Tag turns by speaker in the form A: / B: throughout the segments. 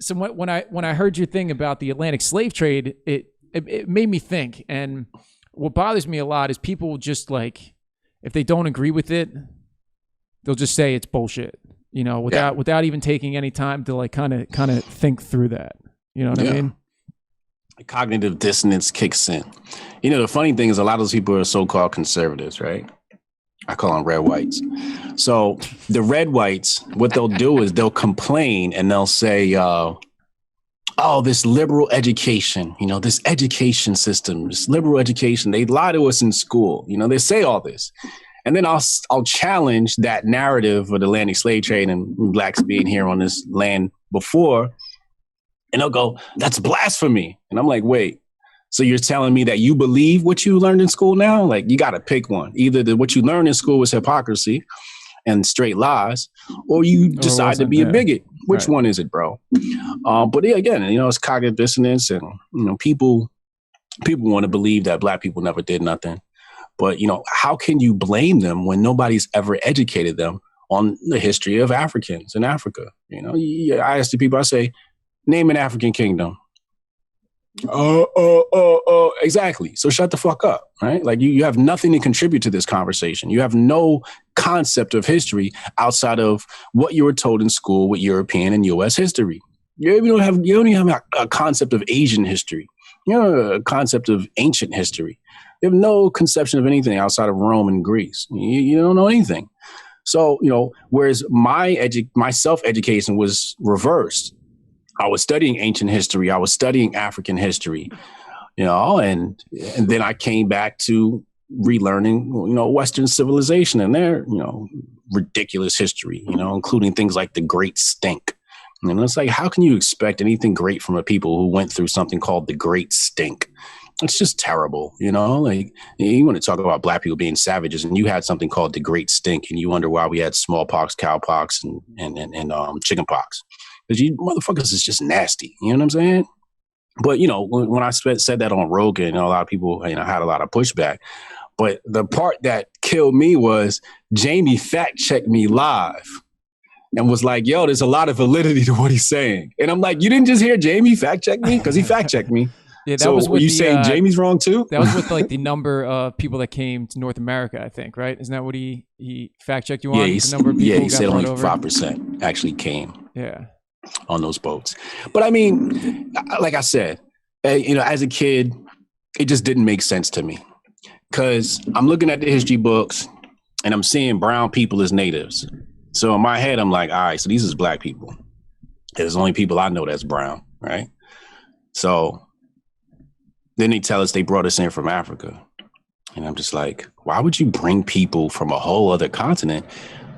A: so when I heard your thing about the Atlantic slave trade, it made me think. And what bothers me a lot is people just like, if they don't agree with it, they'll just say it's bullshit, without even taking any time to like kind of think through that. You know what I mean?
B: Cognitive dissonance kicks in. The funny thing is a lot of those people are so-called conservatives, right? I call them red whites. So the red whites, what they'll do is they'll complain and they'll say, this liberal education, this education system, this liberal education, they lie to us in school. They say all this. And then I'll challenge that narrative of the Atlantic slave trade and blacks being here on this land before. And they'll go, that's blasphemy. And I'm like, wait, so you're telling me that you believe what you learned in school now? Like, you got to pick one. Either what you learned in school was hypocrisy and straight lies, or you decide to be a bigot. Which one is it, bro? But again, it's cognitive dissonance, and people want to believe that black people never did nothing. But how can you blame them when nobody's ever educated them on the history of Africans in Africa? I ask the people, I say, name an African kingdom. Exactly. So shut the fuck up, right? Like you have nothing to contribute to this conversation. You have no concept of history outside of what you were told in school with European and U.S. history. You don't even have a concept of Asian history. A concept of ancient history. You have no conception of anything outside of Rome and Greece. You don't know anything. So, whereas my self-education was reversed. I was studying ancient history. I was studying African history, and then I came back to relearning, Western civilization and their, ridiculous history, including things like the Great Stink. And it's like, how can you expect anything great from a people who went through something called the Great Stink? It's just terrible, like you want to talk about black people being savages, and you had something called the Great Stink, and you wonder why we had smallpox, cowpox, and chickenpox. Because you motherfuckers is just nasty. You know what I'm saying? But, when I said that on Rogan, a lot of people, had a lot of pushback. But the part that killed me was Jamie fact checked me live and was like, yo, there's a lot of validity to what he's saying. And I'm like, you didn't just hear Jamie fact check me? Because he fact checked me.
A: Yeah, that was with
B: you saying Jamie's wrong too?
A: That was with like the number of people that came to North America, I think, right? Isn't that what he fact checked you on?
B: The number of people he said only 5% actually came.
A: Yeah.
B: On those boats. But I mean, like I said, as a kid, it just didn't make sense to me, because I'm looking at the history books and I'm seeing brown people as natives. So in my head, I'm like, all right, so these is black people. There's only people I know that's brown, right? So then they tell us they brought us in from Africa. And I'm just like, why would you bring people from a whole other continent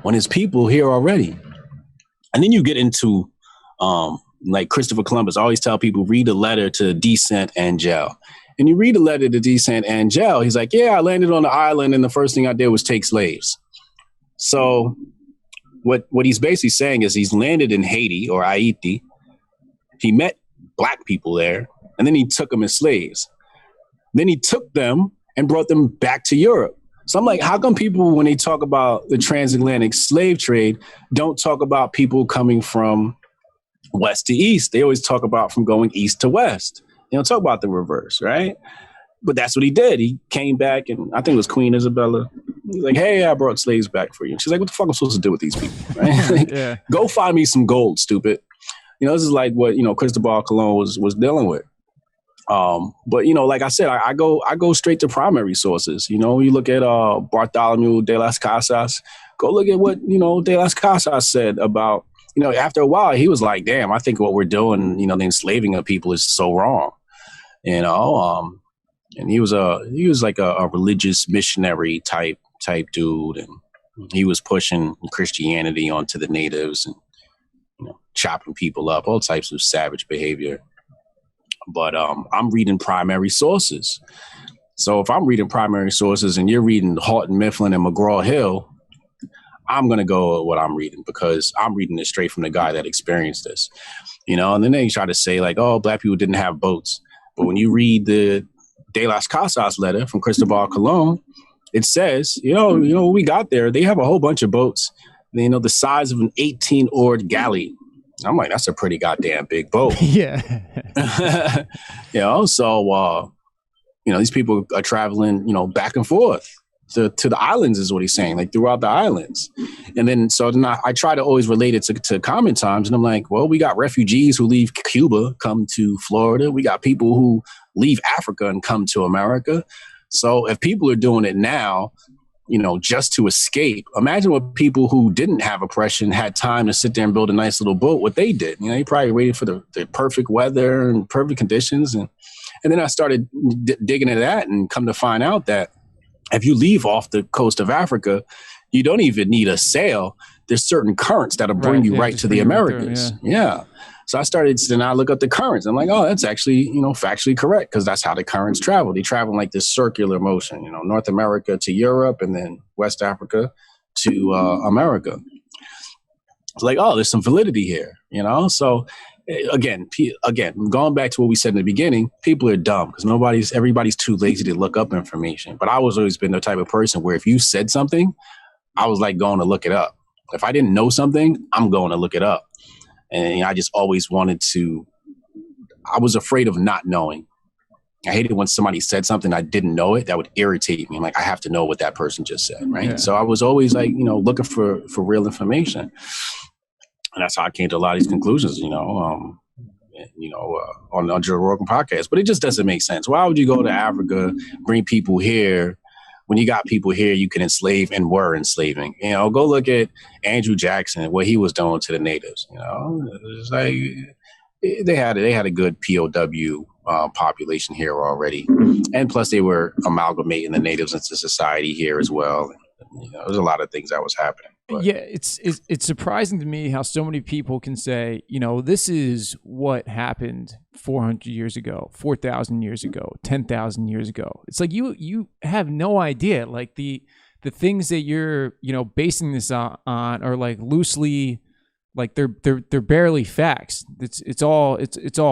B: when there's people here already? And then you get into like Christopher Columbus. I always tell people, read a letter to Decent Angel. And you read a letter to Decent Angel, he's like, yeah, I landed on the island and the first thing I did was take slaves. So what he's basically saying is he's landed in Haiti or Haiti. He met black people there, and then he took them as slaves. Then he took them and brought them back to Europe. So I'm like, how come people, when they talk about the transatlantic slave trade, don't talk about people coming from west to east? They always talk about from going east to west. They don't talk about the reverse, right? But that's what he did. He came back, and I think it was Queen Isabella. He's like, hey, I brought slaves back for you. And she's like, what the fuck am I supposed to do with these people? Right? Like,
A: yeah.
B: Go find me some gold, stupid. This is like what, Cristobal Colon was dealing with. But, like I said, I go straight to primary sources. You look at Bartholomew de las Casas, go look at what, de las Casas said about, after a while, he was like, damn, I think what we're doing, the enslaving of people is so wrong, and he was like a religious missionary type dude. And he was pushing Christianity onto the natives and, chopping people up, all types of savage behavior. But I'm reading primary sources. So if I'm reading primary sources and you're reading Houghton Mifflin and McGraw-Hill, I'm going to go with what I'm reading, because I'm reading it straight from the guy that experienced this, and then they try to say like, oh, black people didn't have boats. But when you read the De las Casas letter from Cristobal Colon, it says, we got there, they have a whole bunch of boats, the size of an 18-oared galley. I'm like, that's a pretty goddamn big boat.
A: Yeah.
B: So these people are traveling, back and forth to the islands, is what he's saying, like throughout the islands. And then I try to always relate it to common times. And I'm like, well, we got refugees who leave Cuba, come to Florida. We got people who leave Africa and come to America. So if people are doing it now, just to escape, imagine what people who didn't have oppression had time to sit there and build a nice little boat, what they did. They probably waited for the perfect weather and perfect conditions. And then I started digging into that and come to find out that if you leave off the coast of Africa, you don't even need a sail. There's certain currents that'll bring you right to the Americas. Yeah. So then I look up the currents. I'm like, oh, that's actually, factually correct, because that's how the currents travel. They travel like this circular motion, North America to Europe and then West Africa to America. It's like, oh, there's some validity here, So again, going back to what we said in the beginning, people are dumb because everybody's too lazy to look up information. But I was always been the type of person where if you said something, I was like going to look it up. If I didn't know something, I'm going to look it up. And I just always I was afraid of not knowing. I hated when somebody said something I didn't know it. That would irritate me. I'm like, I have to know what that person just said, right? Yeah. So I was always like, looking for real information. And that's how I came to a lot of these conclusions, on the Joe Rogan podcast. But it just doesn't make sense. Why would you go to Africa, bring people here, when you got people here you can enslave and were enslaving? Go look at Andrew Jackson and what he was doing to the natives. It's like they had a good POW population here already, and plus they were amalgamating the natives into society here as well. There's a lot of things that was happening. But.
A: Yeah, it's surprising to me how so many people can say, this is what happened 400 years ago, 4,000 years ago, 10,000 years ago. It's like you have no idea. Like the things that you're basing this on are like loosely, like they're barely facts. It's all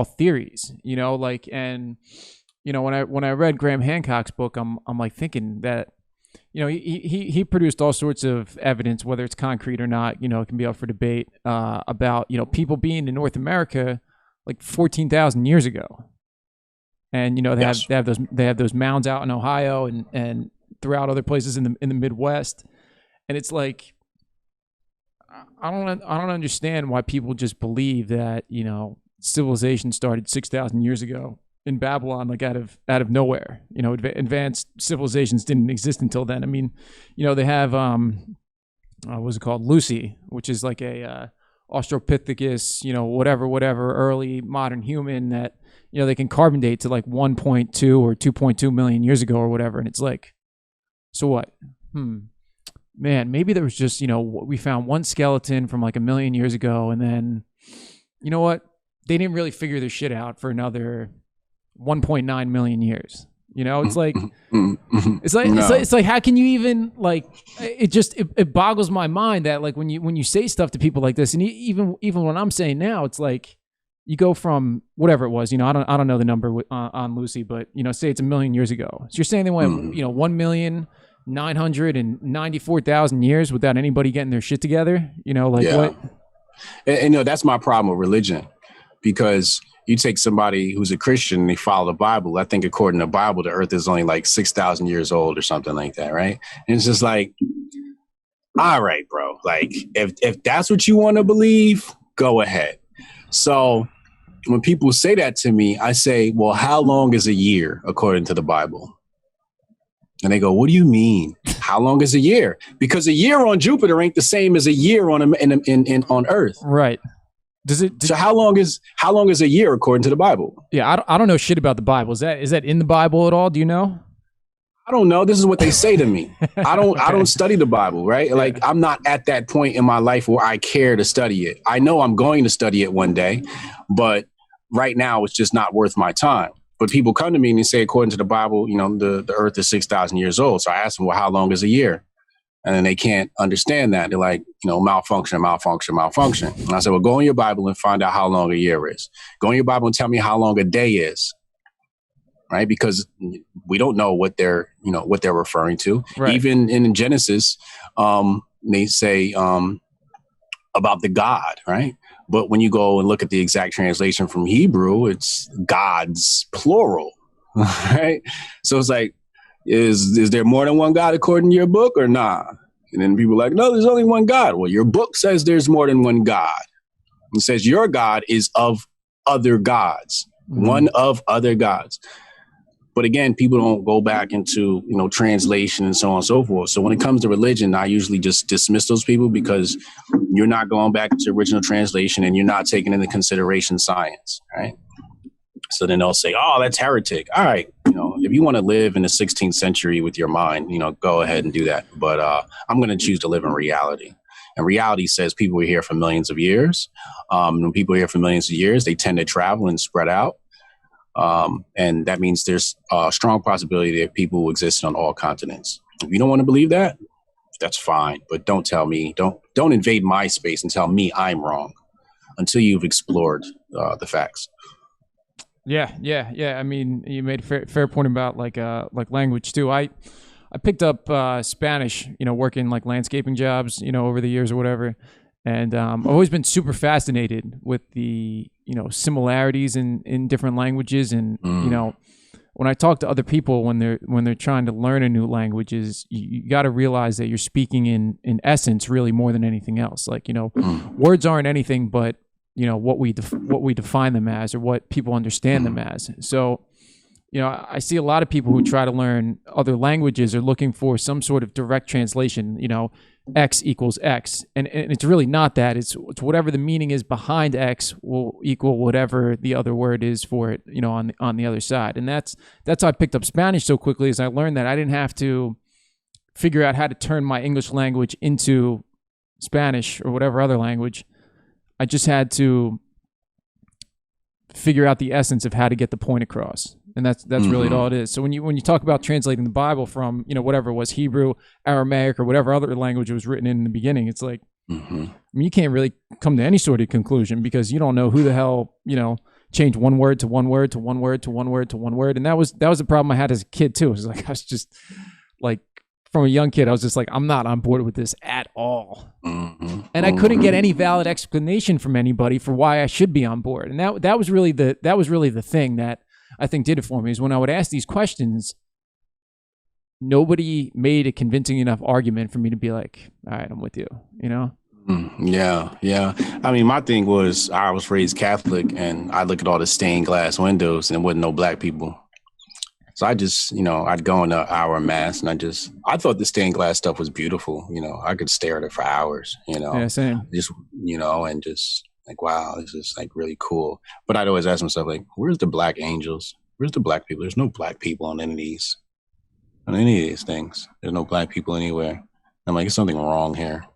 A: theories. And when I read Graham Hancock's book, I'm like thinking that. He produced all sorts of evidence, whether it's concrete or not, it can be up for debate, about, people being in North America like 14,000 years ago. And, they have those mounds out in Ohio and throughout other places in the Midwest. And it's like, I don't understand why people just believe that, civilization started 6,000 years ago in Babylon, like out of nowhere. Advanced civilizations didn't exist until then. I mean, they have what's it called, Lucy, which is like a Australopithecus, whatever early modern human that they can carbon date to like 1.2 or 2.2 million years ago or whatever. And it's like, so what? Man, maybe there was just we found one skeleton from like 1 million years ago, and then what? They didn't really figure their shit out for another 1.9 million years. It's like, it's like, how can you even like, it boggles my mind that like when you say stuff to people like this, and even when I'm saying now, it's like you go from whatever it was, I don't know the number on Lucy, but say it's 1 million years ago. So you're saying they went, 1,994,000 years without anybody getting their shit together, what?
B: And that's my problem with religion, because you take somebody who's a Christian and they follow the Bible. I think according to the Bible, the earth is only like 6,000 years old or something like that, right? And it's just like, all right, bro. Like, if that's what you want to believe, go ahead. So when people say that to me, I say, well, how long is a year according to the Bible? And they go, what do you mean? How long is a year? Because a year on Jupiter ain't the same as a year on Earth.
A: Right.
B: So how long is a year according to the Bible?
A: Yeah, I don't know shit about the Bible. Is that in the Bible at all? Do you know?
B: I don't know. This is what they say to me. I don't study the Bible, right? Like, I'm not at that point in my life where I care to study it. I know I'm going to study it one day, but right now it's just not worth my time. But people come to me and they say, according to the Bible, the earth is 6,000 years old. So I ask them, well, how long is a year? And then they can't understand that. They're like, malfunction. And I said, well, go in your Bible and find out how long a year is. Go in your Bible and tell me how long a day is. Right? Because we don't know what they're referring to. Right. Even in Genesis, they say about the God, right? But when you go and look at the exact translation from Hebrew, it's gods, plural, right? So it's like, is there more than one God according to your book or nah? And then people are like, no, there's only one God. Well, your book says there's more than one God. It says your God is of other gods, one of other gods. But again, people don't go back into, translation and so on and so forth. So when it comes to religion, I usually just dismiss those people because you're not going back to original translation and you're not taking into consideration science, right? So then they'll say, oh, that's heretic. All right. If you want to live in the 16th century with your mind, go ahead and do that. But I'm going to choose to live in reality. And reality says people are here for millions of years. When people are here for millions of years, they tend to travel and spread out. And that means there's a strong possibility that people will exist on all continents. If you don't want to believe that, that's fine. But don't tell me, don't invade my space and tell me I'm wrong until you've explored the facts.
A: Yeah. I mean, you made a fair point about like language too. I picked up Spanish, working like landscaping jobs, over the years or whatever. And I've always been super fascinated with the, similarities in different languages. And, when I talk to other people, when they're trying to learn a new language, you got to realize that you're speaking in essence really more than anything else. Like, words aren't anything but, what we define them as or what people understand them as. So, I see a lot of people who try to learn other languages are looking for some sort of direct translation, X equals X. And it's really not that. It's whatever the meaning is behind X will equal whatever the other word is for it, on the other side. And that's how I picked up Spanish so quickly, is I learned that I didn't have to figure out how to turn my English language into Spanish or whatever other language. I just had to figure out the essence of how to get the point across. And that's really all it is. So when you talk about translating the Bible from, whatever it was, Hebrew, Aramaic, or whatever other language it was written in the beginning, it's like, I mean, you can't really come to any sort of conclusion because you don't know who the hell, changed one word to one word to one word to one word to one word. And that was the problem I had as a kid too. It was like, I was just like, from a young kid, I was just like, I'm not on board with this at all. And I couldn't get any valid explanation from anybody for why I should be on board. And that was really the thing that I think did it for me, is when I would ask these questions, nobody made a convincing enough argument for me to be like, all right, I'm with you,
B: Yeah. I mean, my thing was I was raised Catholic and I look at all the stained glass windows and there wasn't no black people. So I just, I'd go in an hour mass and I thought the stained glass stuff was beautiful. I could stare at it for hours,
A: Yeah, same.
B: Just, and just like, wow, this is like really cool. But I'd always ask myself, like, where's the black angels? Where's the black people? There's no black people on any of these things. There's no black people anywhere. I'm like, there's something wrong here.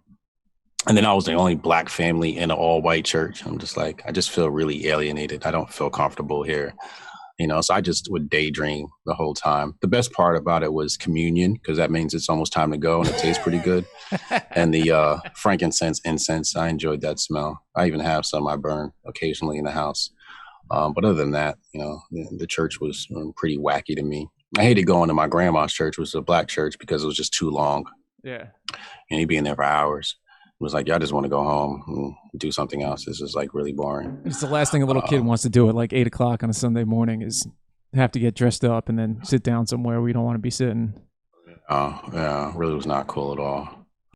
B: And then I was the only black family in an all white church. I'm just like, I just feel really alienated. I don't feel comfortable here. So I just would daydream the whole time. The best part about it was communion, because that means it's almost time to go and it tastes pretty good. And the frankincense, incense, I enjoyed that smell. I even have some I burn occasionally in the house. But other than that, the church was pretty wacky to me. I hated going to my grandma's church, which was a black church, because it was just too long.
A: Yeah.
B: And you'd be in there for hours. It was like, y'all just want to go home and do something else. This is like really boring.
A: It's the last thing a little kid wants to do at like 8 o'clock on a Sunday morning, is have to get dressed up and then sit down somewhere where you don't want to be sitting.
B: Oh, yeah, really was not cool at all.